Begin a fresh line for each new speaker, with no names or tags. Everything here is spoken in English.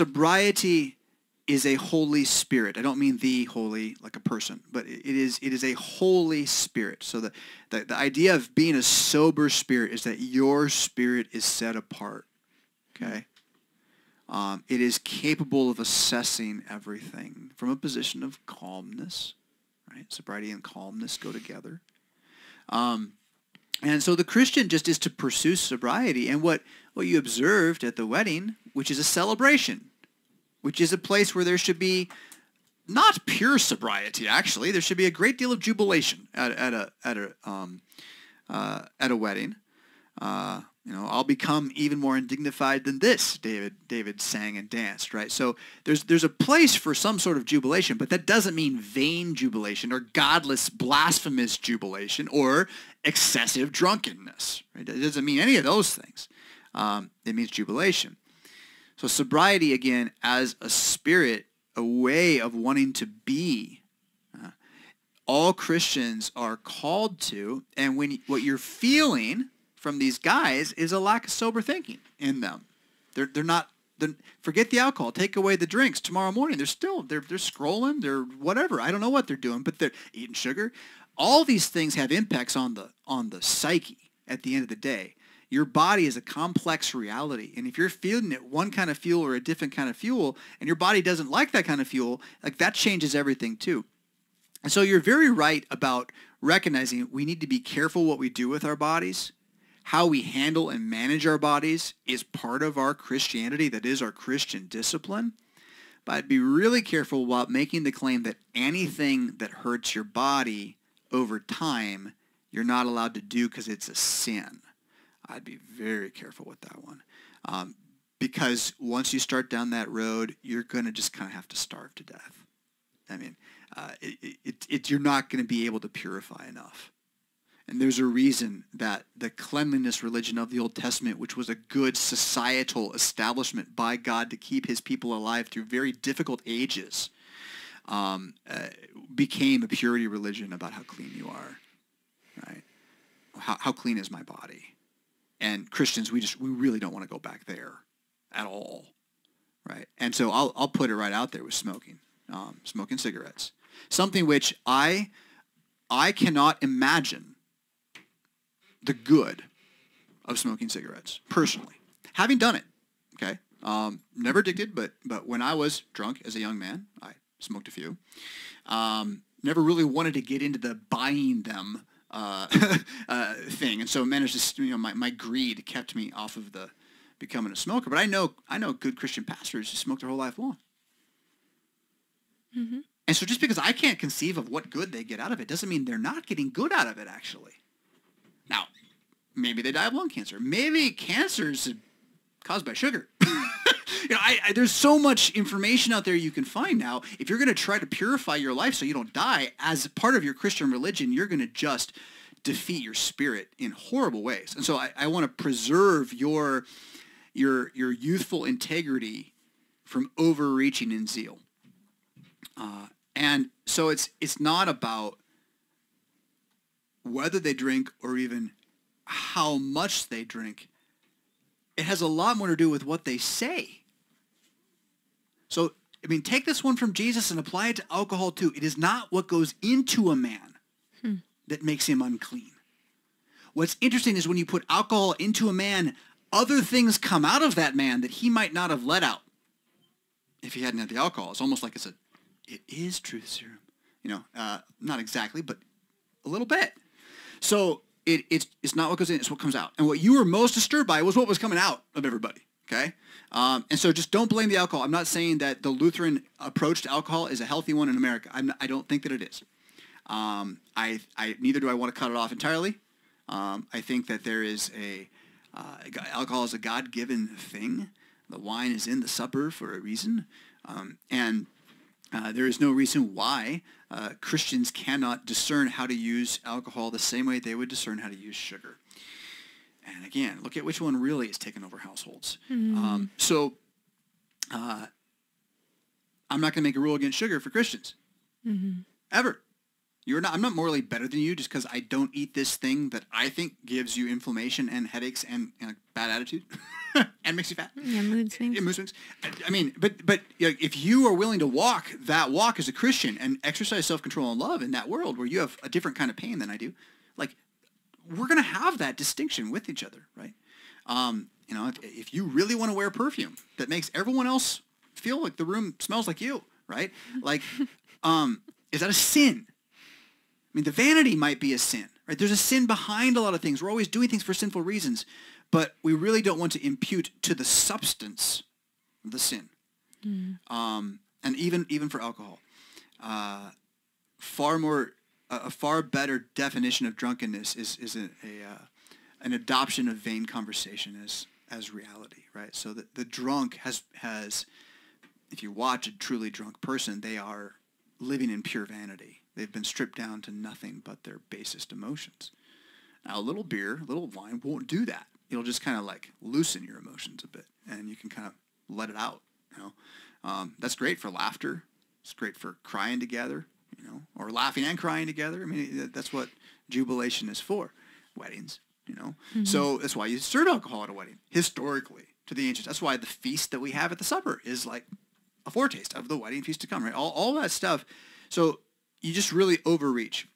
sobriety is a Holy Spirit. I don't mean the holy like a person, but it is a Holy Spirit. So the idea of being a sober spirit is that your spirit is set apart. Okay? It is capable of assessing everything from a position of calmness. Right? Sobriety and calmness go together. And so the Christian just is to pursue sobriety. And what you observed at the wedding, which is a celebration, which is a place where there should be not pure sobriety, actually. There should be a great deal of jubilation at a wedding. I'll become even more undignified than this, David sang and danced, right? So there's a place for some sort of jubilation, but that doesn't mean vain jubilation or godless, blasphemous jubilation or excessive drunkenness, right? It doesn't mean any of those things. It means jubilation. So sobriety, again, as a spirit, a way of wanting to be, all Christians are called to, and what you're feeling from these guys is a lack of sober thinking in them. Forget the alcohol, take away the drinks. Tomorrow morning, they're scrolling, they're whatever. I don't know what they're doing, but they're eating sugar. All these things have impacts on the psyche at the end of the day. Your body is a complex reality, and if you're feeling it one kind of fuel or a different kind of fuel, and your body doesn't like that kind of fuel, like that changes everything too. And so you're very right about recognizing we need to be careful what we do with our bodies. How we handle and manage our bodies is part of our Christianity, that is our Christian discipline. But be really careful about making the claim that anything that hurts your body over time, you're not allowed to do because it's a sin. I'd be very careful with that one. Because once you start down that road, you're going to just kind of have to starve to death. I mean, you're not going to be able to purify enough. And there's a reason that the cleanliness religion of the Old Testament, which was a good societal establishment by God to keep his people alive through very difficult ages, became a purity religion about how clean you are. Right? How clean is my body? And Christians, we really don't want to go back there at all, right? And so I'll put it right out there with smoking cigarettes, something which I cannot imagine the good of smoking cigarettes personally, having done it. Okay, never addicted, but when I was drunk as a young man, I smoked a few. Never really wanted to get into the buying them thing, and so managed to, my greed kept me off of the becoming a smoker. But I know good Christian pastors who smoke their whole life long. Mm-hmm. And so just because I can't conceive of what good they get out of it doesn't mean they're not getting good out of it, actually. Now, maybe they die of lung cancer. Maybe cancer is caused by sugar. There's so much information out there you can find now. If you're going to try to purify your life so you don't die, as part of your Christian religion, you're going to just defeat your spirit in horrible ways. And so I want to preserve your youthful integrity from overreaching in zeal. And so it's not about whether they drink or even how much they drink. It has a lot more to do with what they say. So, take this one from Jesus and apply it to alcohol too. It is not what goes into a man that makes him unclean. What's interesting is when you put alcohol into a man, other things come out of that man that he might not have let out if he hadn't had the alcohol. It's almost like it is truth serum. Not exactly, but a little bit. So it's not what goes in, it's what comes out. And what you were most disturbed by was what was coming out of everybody. Okay? And so just don't blame the alcohol. I'm not saying that the Lutheran approach to alcohol is a healthy one in America. I don't think that it is. Neither do I want to cut it off entirely. I think that there is alcohol is a God-given thing. The wine is in the supper for a reason. And there is no reason why Christians cannot discern how to use alcohol the same way they would discern how to use sugar. And again, look at which one really is taking over households. Mm-hmm. I'm not going to make a rule against sugar for Christians. Mm-hmm. Ever. I'm not morally better than you just because I don't eat this thing that I think gives you inflammation and headaches and a bad attitude and makes you fat.
Yeah, mood swings.
Yeah, mood swings. I mean, but if you are willing to walk that walk as a Christian and exercise self-control and love in that world where you have a different kind of pain than I do, like, we're going to have that distinction with each other, right? If you really want to wear perfume that makes everyone else feel like the room smells like you, right? Like, is that a sin? I mean, the vanity might be a sin, right? There's a sin behind a lot of things. We're always doing things for sinful reasons, but we really don't want to impute to the substance the sin. And even for alcohol, a far better definition of drunkenness is an adoption of vain conversation as reality, right? So the drunk has, if you watch a truly drunk person, they are living in pure vanity. They've been stripped down to nothing but their basest emotions. Now, a little beer, a little wine won't do that. It'll just kind of like loosen your emotions a bit, and you can kind of let it out. That's great for laughter. It's great for crying together, or laughing and crying together. I mean, that's what jubilation is for. Weddings, So that's why you serve alcohol at a wedding, historically, to the ancients. That's why the feast that we have at the supper is like a foretaste of the wedding feast to come, right? All that stuff. So you just really overreach.